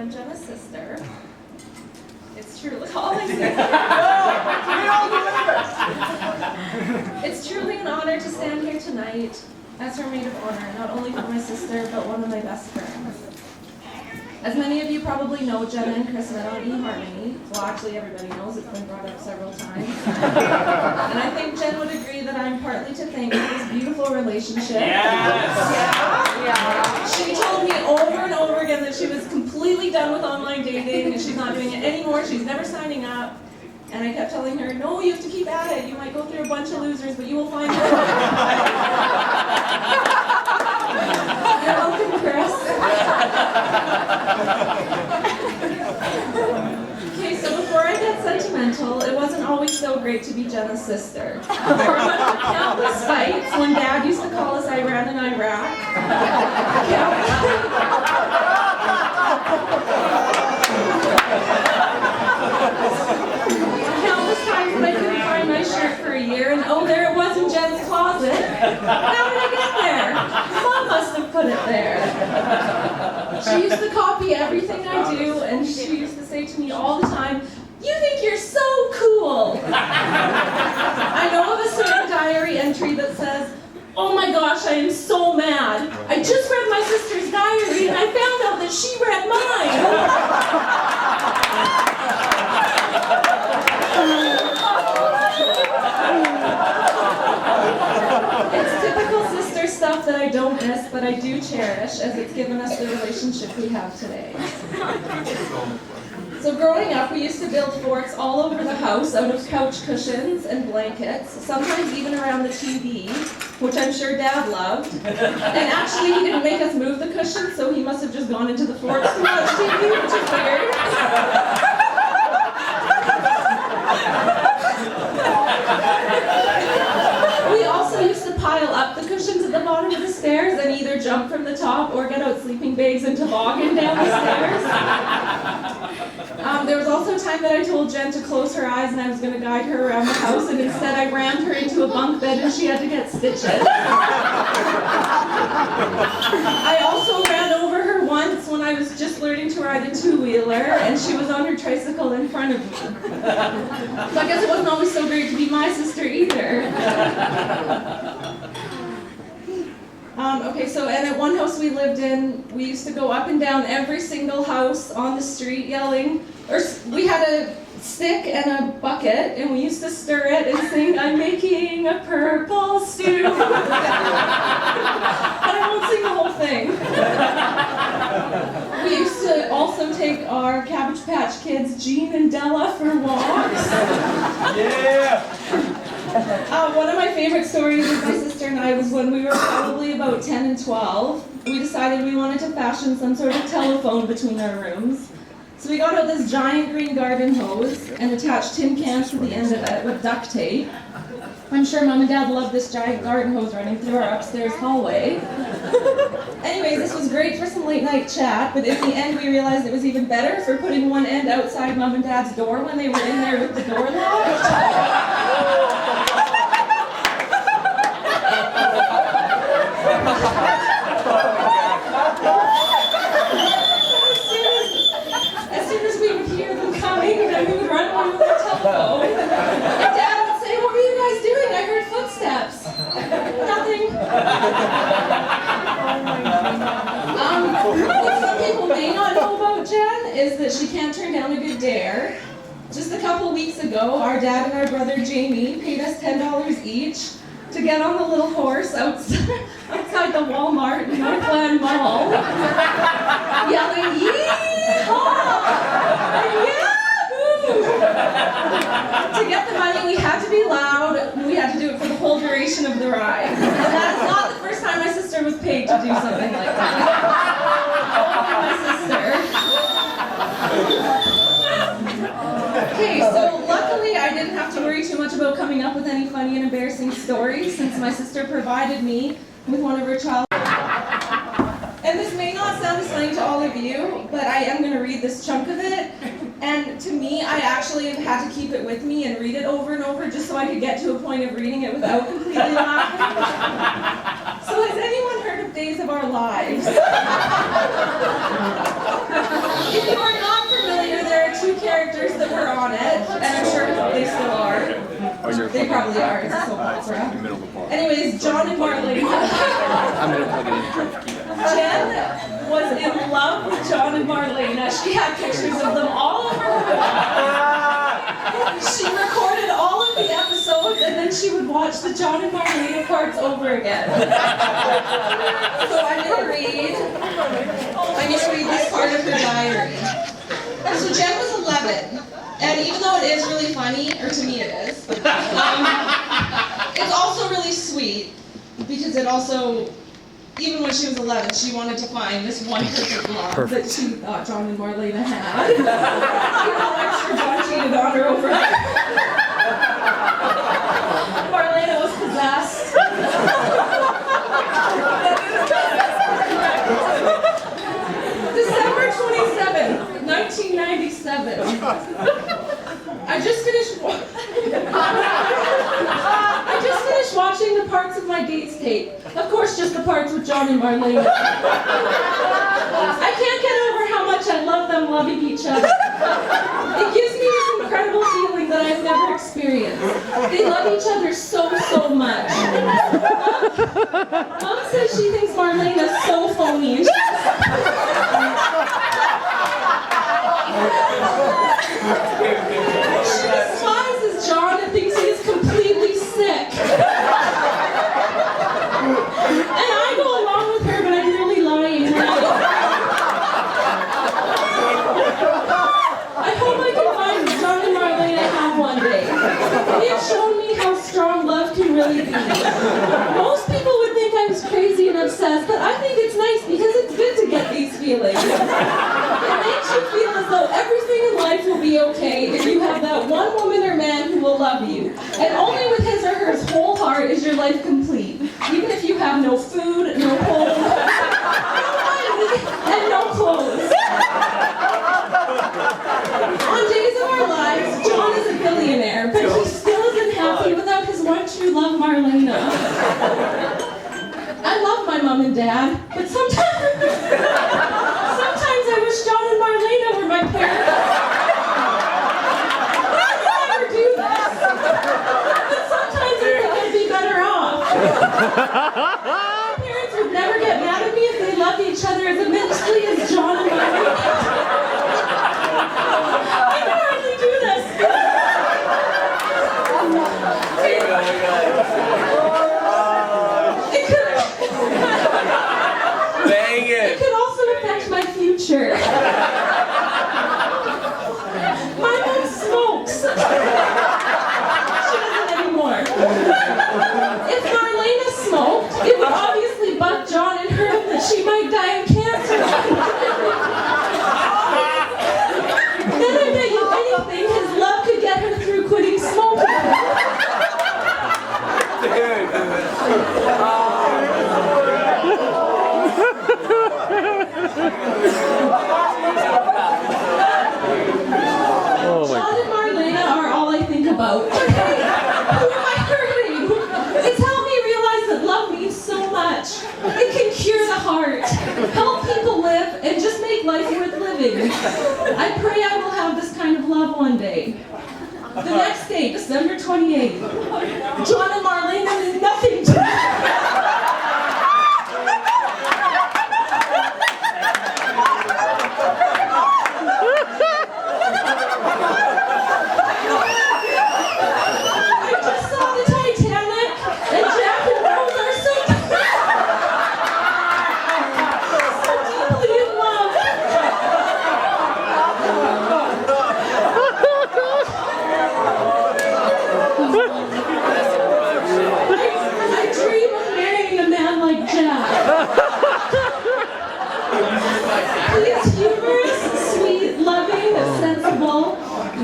I'm Jenna's sister. It's truly all I say. It's truly an honor to stand here tonight as her maid of honor, not only for my sister, but one of my best friends. As many of you probably know, Jenna and Chris met on eHarmony. Well, actually everybody knows, it's been brought up several times. And I think Jen would agree that I'm partly to thank for this beautiful relationship. Yes! Yeah. She told me over and over again that she was completely done with online dating and she's not doing it anymore, she's never signing up. And I kept telling her, no, you have to keep at it. You might go through a bunch of losers, but you will find her. You're welcome, Chris. Okay, so before I get sentimental, it wasn't always so great to be Jenna's sister. For countless fights, when Dad used to call us Iran and Iraq. Countless times when I couldn't find my shirt for a year, and oh, there it was in Jen's closet. How did I get there? Mom must have put it there. She used to copy everything I do, and she used to say to me all the time, "You think you're so cool." I know of a certain diary entry that says, "Oh my gosh, I am so mad. I just read my sister's diary and I found out that she read mine." It's typical sister stuff that I don't miss, but I do cherish, as it's given us the relationship we have today. So growing up, we used to build forts all over the house out of couch cushions and blankets, sometimes even around the TV, which I'm sure Dad loved. And actually, he didn't make us move the cushions, so he must have just gone into the forts to watch TV, which is weird. We also used to pile up the cushions at the bottom of the stairs and either jump from the top or get out sleeping bags and toboggan down the stairs. There was also a time that I told Jen to close her eyes and I was going to guide her around the house, and instead I rammed her into a bunk bed and she had to get stitches. I also ran over her once when I was just learning to ride a two-wheeler and she was on her tricycle in front of me. So I guess it wasn't always so great to be my sister either. Okay, so and at one house we lived in, we used to go up and down every single house on the street yelling, or we had a stick and a bucket, and we used to stir it and sing, "I'm making a purple stew." But I won't sing the whole thing. We used to also take our Cabbage Patch Kids, Jean and Della, for walks. Yeah! One of my favorite stories with my sister and I was when we were probably about 10 and 12. We decided we wanted to fashion some sort of telephone between our rooms. So we got out this giant green garden hose and attached tin cans to the end of it with duct tape. I'm sure Mom and Dad loved this giant garden hose running through our upstairs hallway. Anyway, this was great for some late night chat, but in the end we realized it was even better for putting one end outside Mom and Dad's door when they were in there with the door locked. As soon as we would hear them coming, then we would run over to their telephone. And Dad would say, "What were you guys doing? I heard footsteps." "Nothing." What some people may not know about Jen is that she can't turn down a good dare. Just a couple weeks ago, our dad and our brother Jamie paid us $10 each to get on the little horse outside the Walmart in Northland Mall, yelling, "Yee-haw! Yahoo!" To get the money, we had to be loud, and we had to do it for the whole duration of the ride. And that is not the first time my sister was paid to do something like that. Only my sister. Okay, so luckily I didn't have to worry too much about coming up with any funny and embarrassing stories since my sister provided me with one of her child. And this may not sound as funny to all of you, but I am going to read this chunk of it. And to me, I actually have had to keep it with me and read it over and over just so I could get to a point of reading it without completely laughing. So has anyone heard of Days of Our Lives? If you anyways, John and Marlene. I'm gonna plug it in and try to keep it. Jen was in love with John and Marlena. She had pictures of them all over her room. She recorded all of the episodes and then she would watch the John and Marlena parts over again. So I'm gonna read this part of her diary. So Jen was 11, and even though it is really funny, or to me it is, it's also really sweet because it also, even when she was 11, she wanted to find this one perfect love that she thought John and Marlena had. Even though extra John cheated on her over her. Marlena was possessed. December 27th, 1997. I just finished watching the parts of my dates tape. Of course, just the parts with John and Marlene. I can't get over how much I love them loving each other. It gives me this incredible feeling that I've never experienced. They love each other so much. Mom says she thinks Marlene is so phony. She despises John and thinks he is completely sick. And I go along with her, but I'm really lying. I hope I can find John and Marlene I have one day. They have shown me how strong love can really be. Most people would think I was crazy and obsessed, but I think it's nice because it's good to get these feelings. It makes you feel as though everything in life will be okay if you have that one woman or man who will love you. And only with his or her whole heart is your life complete. Even if you have no food, no home, no money, and no clothes. On days of our lives, John is a billionaire, but he still isn't happy without his one true love, Marlena. I love my mom and dad, but sometimes I wish John and Marlena were my parents. I would never do this, but sometimes I think I'd be better off. My parents would never get mad at me if they loved each other as immensely as John and Marlena. I can hardly do this. It could also affect my future. My mom smokes. She doesn't anymore. If Marlena smoked, it would obviously bug John and her that she might die of cancer. Then I bet you anything his love could get her through quitting smoking. John and Marlena are all I think about. Who am I hurting? It's helped me realize that love means so much. It can cure the heart, help people live, and just make life worth living. I pray I will have this kind of love one day. The next day, December 28th. John and Marlena mean nothing to me.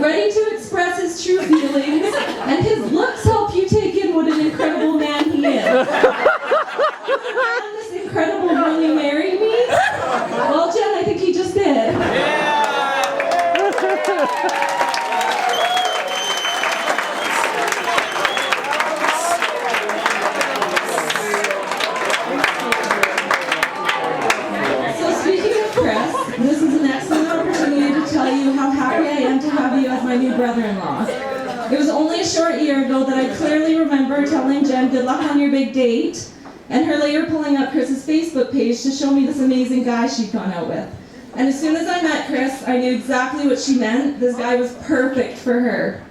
Ready to express his true feelings, and his looks help you take in what an incredible man he is. Can this incredible really marry me? Well, Jen, I think he just did. So speaking of Chris, this is an excellent opportunity to tell you how happy I am to have you as my new brother-in-law. It was only a short year ago that I clearly remember telling Jen, good luck on your big date, and her later pulling up Chris's Facebook page to show me this amazing guy she'd gone out with. And as soon as I met Chris, I knew exactly what she meant. This guy was perfect for her.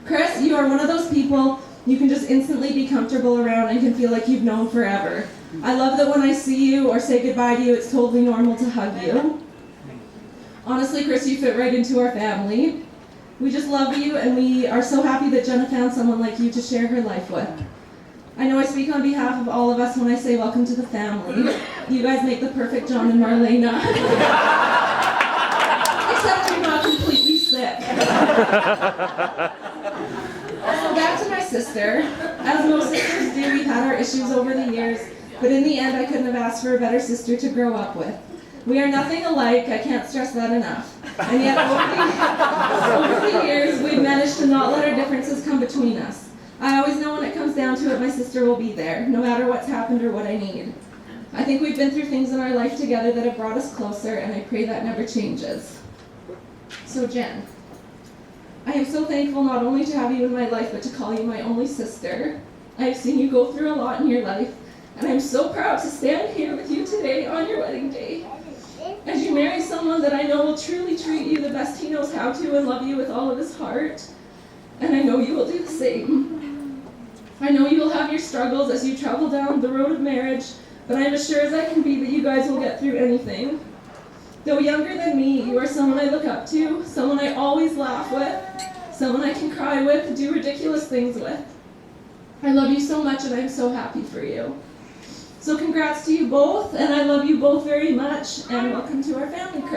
Chris, you are one of those people you can just instantly be comfortable around and can feel like you've known forever. I love that when I see you or say goodbye to you, it's totally normal to hug you. Honestly, Chris, you fit right into our family. We just love you, and we are so happy that Jenna found someone like you to share her life with. I know I speak on behalf of all of us when I say welcome to the family. You guys make the perfect John and Marlena. Except you're not completely sick. So back to my sister. As most sisters do, we've had our issues over the years, but in the end I couldn't have asked for a better sister to grow up with. We are nothing alike, I can't stress that enough. And yet over the years, we've managed to not let our differences come between us. I always know when it comes down to it, my sister will be there, no matter what's happened or what I need. I think we've been through things in our life together that have brought us closer, and I pray that never changes. So Jen, I am so thankful not only to have you in my life, but to call you my only sister. I have seen you go through a lot in your life, and I'm so proud to stand here with you today on your wedding day. As you marry someone that I know will truly treat you the best he knows how to and love you with all of his heart. And I know you will do the same. I know you will have your struggles as you travel down the road of marriage, but I'm as sure as I can be that you guys will get through anything. Though younger than me, you are someone I look up to, someone I always laugh with, someone I can cry with, do ridiculous things with. I love you so much, and I'm so happy for you. So congrats to you both, and I love you both very much, and welcome to our family, Chris.